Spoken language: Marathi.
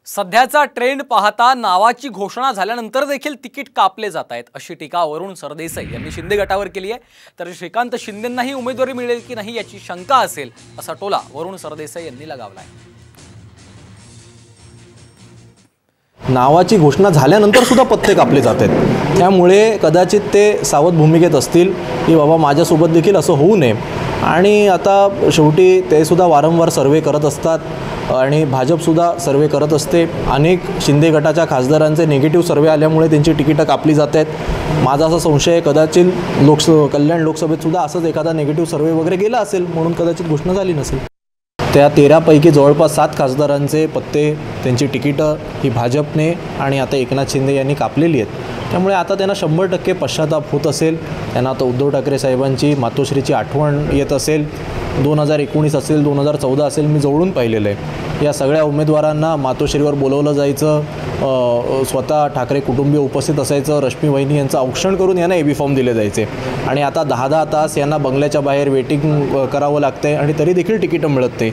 सध्याचा ट्रेंड पाहता नावाची घोषणा झाल्यानंतर देखील तिकीट कापले जात आहेत अशी टीका वरुण सरदेसाई यांनी शिंदे गटावर केली आहे। तर श्रीकांत शिंदेंनाही उमेदवारी मिळेल की नाही याची शंका असेल असा टोला वरुण सरदेसाई यांनी लगावला आहे। नावाची घोषणा झाल्यानंतर सुद्धा पत्ते कापले जात आहेत, त्यामुळे कदाचित ते सावध भूमिकेत असतील की बाबा माझ्यासोबत देखील असं होऊ नये। आणि आता शेवटी ते सुद्धा वारंवार सर्वे करत असतात आणि भाजपसुद्धा सर्वे करत असते। अनेक शिंदे गटाच्या खासदारांचे निगेटिव्ह सर्वे आल्यामुळे त्यांची तिकीटं कापली जात आहेत। माझा असा संशय आहे कदाचित कल्याण लोकसभेत सुद्धा असंच एखादा निगेटिव्ह सर्वे वगैरे गेला असेल म्हणून कदाचित घोषणा झाली नसेल। त्या 13 पैकी जवळपास 7 खासदारांचे पत्ते त्यांची तिकीटं ही भाजपने आणि आता एकनाथ शिंदे यांनी कापलेली आहेत। त्यामुळे आता त्यांना 100% पश्चाताप होत असेल। त्यांना आता उद्धव ठाकरे साहेबांची मातोश्रीची आठवण येत असेल। 2019 असेल, 2014 असेल, मी जवळून पाहिलेलं आहे। या सगळ्या उमेदवारांना मातोश्रीवर बोलवलं जायचं, स्वतः ठाकरे कुटुंबीय उपस्थित असायचं, रश्मी वहिनी यांचं औक्षण करून यांना एबी फॉर्म दिले जायचे आणि आता 10-10 तास यांना बंगल्याच्या बाहेर वेटिंग करावं लागतंय आणि तरी देखील तिकीटं मिळत नाही।